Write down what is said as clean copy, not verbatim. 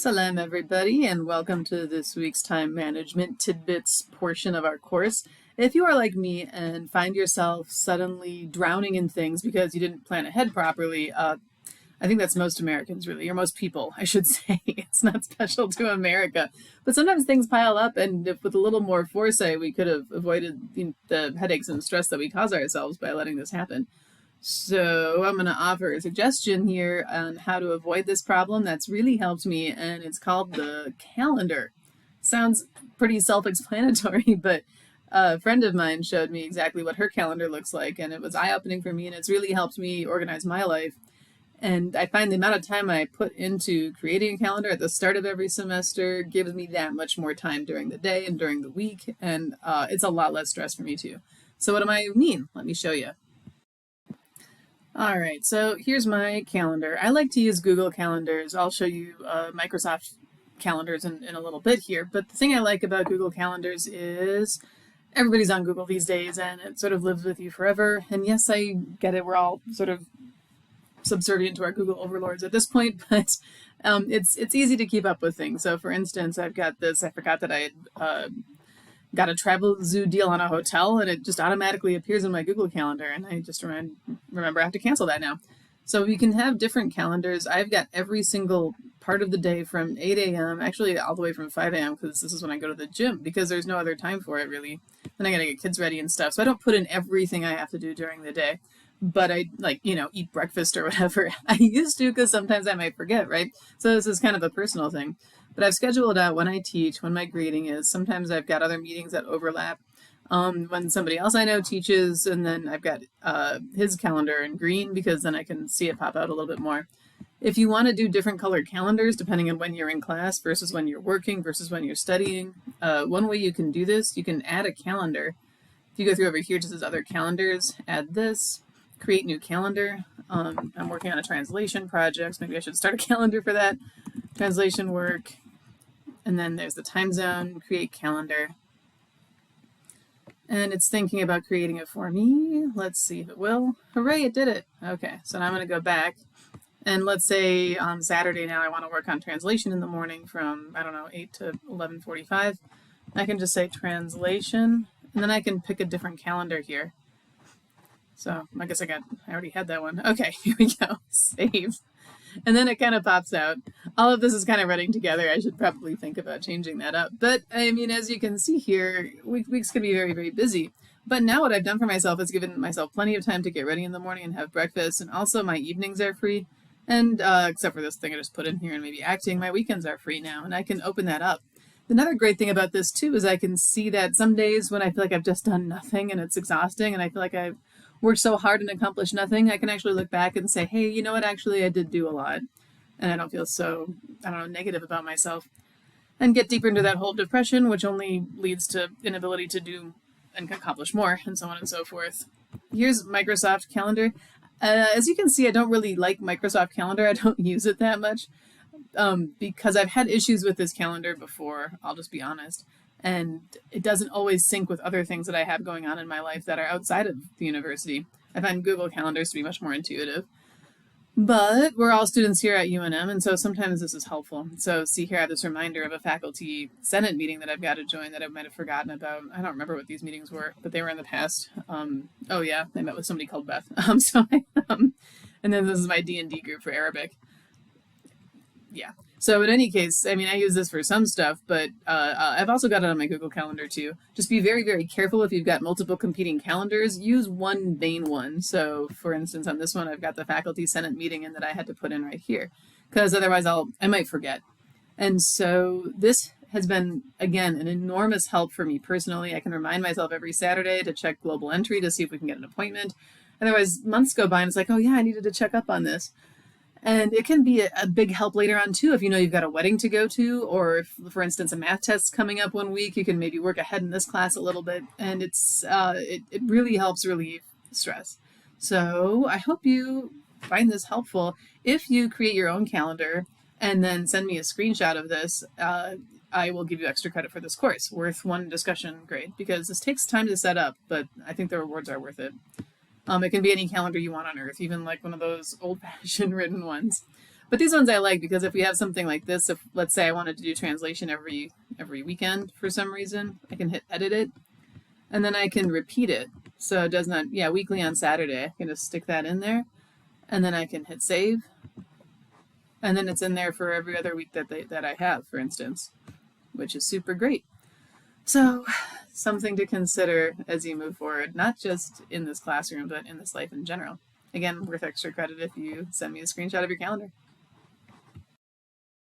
Salam everybody, and welcome to this week's time management tidbits portion of our course. If you are like me and find yourself suddenly drowning in things because you didn't plan ahead properly, I think that's most Americans really, or most people, I should say. It's not special to America. But sometimes things pile up, and if with a little more foresight, we could have avoided the headaches and stress that we cause ourselves by letting this happen. So I'm going to offer a suggestion here on how to avoid this problem that's really helped me, and it's called the calendar. Sounds pretty self-explanatory, but a friend of mine showed me exactly what her calendar looks like, and it was eye-opening for me, and it's really helped me organize my life. And I find the amount of time I put into creating a calendar at the start of every semester gives me that much more time during the day and during the week, and it's a lot less stress for me too. So what do I mean? Let me show you. All right, so here's my calendar. I like to use Google Calendars. I'll show you Microsoft calendars in a little bit here, but the thing I like about Google Calendars is everybody's on Google these days, and it sort of lives with you forever. And yes, I get it, we're all sort of subservient to our Google overlords at this point, but it's easy to keep up with things. So for instance, I've got this, I forgot that I had got a travel zoo deal on a hotel, and it just automatically appears in my Google Calendar, and I just remember I have to cancel that now. So we can have different calendars. I've got every single part of the day from 8 a.m., actually all the way from 5 a.m., because this is when I go to the gym, because there's no other time for it, really. Then I gotta get kids ready and stuff, so I don't put in everything I have to do during the day. But I, eat breakfast or whatever. I used to, because sometimes I might forget, right? So this is kind of a personal thing. But I've scheduled out when I teach, when my grading is. Sometimes I've got other meetings that overlap. When somebody else I know teaches, and then I've got his calendar in green, because then I can see it pop out a little bit more. If you want to do different colored calendars, depending on when you're in class versus when you're working versus when you're studying, one way you can do this, you can add a calendar. If you go through over here to this other calendars, add this, create new calendar. I'm working on a translation project. Maybe I should start a calendar for that. Translation work. And then there's the time zone, create calendar. And it's thinking about creating it for me. Let's see if it will. Hooray, it did it. Okay, so now I'm going to go back. And let's say on Saturday now I want to work on translation in the morning from, 8 to 11:45. I can just say translation, and then I can pick a different calendar here. So I guess I already had that one. Okay, here we go, save. And then it kind of pops out. All of this is kind of running together. I should probably think about changing that up. But I mean, as you can see here, weeks can be very, very busy. But now what I've done for myself is given myself plenty of time to get ready in the morning and have breakfast. And also my evenings are free. And except for this thing I just put in here and maybe acting, my weekends are free now. And I can open that up. Another great thing about this too is I can see that some days when I feel like I've just done nothing and it's exhausting and I feel like I've worked so hard and accomplished nothing, I can actually look back and say, hey, you know what, actually I did do a lot. And I don't feel so, negative about myself. And get deeper into that hole of depression, which only leads to inability to do and accomplish more, and so on and so forth. Here's Microsoft Calendar. As you can see, I don't really like Microsoft Calendar. I don't use it that much because I've had issues with this calendar before, I'll just be honest. And it doesn't always sync with other things that I have going on in my life that are outside of the university. I find Google Calendars to be much more intuitive. But we're all students here at UNM, and so sometimes this is helpful. So see here I have this reminder of a faculty senate meeting that I've got to join that I might have forgotten about. I don't remember what these meetings were, but they were in the past. Oh yeah, I met with somebody called Beth. And then this is my D&D group for Arabic. Yeah. So in any case, I mean, I use this for some stuff, but I've also got it on my Google Calendar too. Just be very, very careful if you've got multiple competing calendars. Use one main one. So for instance, on this one, I've got the faculty senate meeting in that I had to put in right here, because otherwise I might forget. And so this has been, again, an enormous help for me personally. I can remind myself every Saturday to check global entry to see if we can get an appointment. Otherwise, months go by and it's like, oh yeah, I needed to check up on this. And it can be a big help later on too. If you know you've got a wedding to go to, or if, for instance, a math test's coming up one week, you can maybe work ahead in this class a little bit. And it really helps relieve stress. So I hope you find this helpful. If you create your own calendar and then send me a screenshot of this, I will give you extra credit for this course, worth one discussion grade, because this takes time to set up, but I think the rewards are worth it. It can be any calendar you want on Earth, even like one of those old-fashioned written ones. But these ones I like because if we have something like this, if let's say I wanted to do translation every weekend for some reason, I can hit edit it, and then I can repeat it. So it does not, yeah, weekly on Saturday. I can just stick that in there, and then I can hit save, and then it's in there for every other week that I have, for instance, which is super great. So something to consider as you move forward, not just in this classroom, but in this life in general. Again, worth extra credit if you send me a screenshot of your calendar.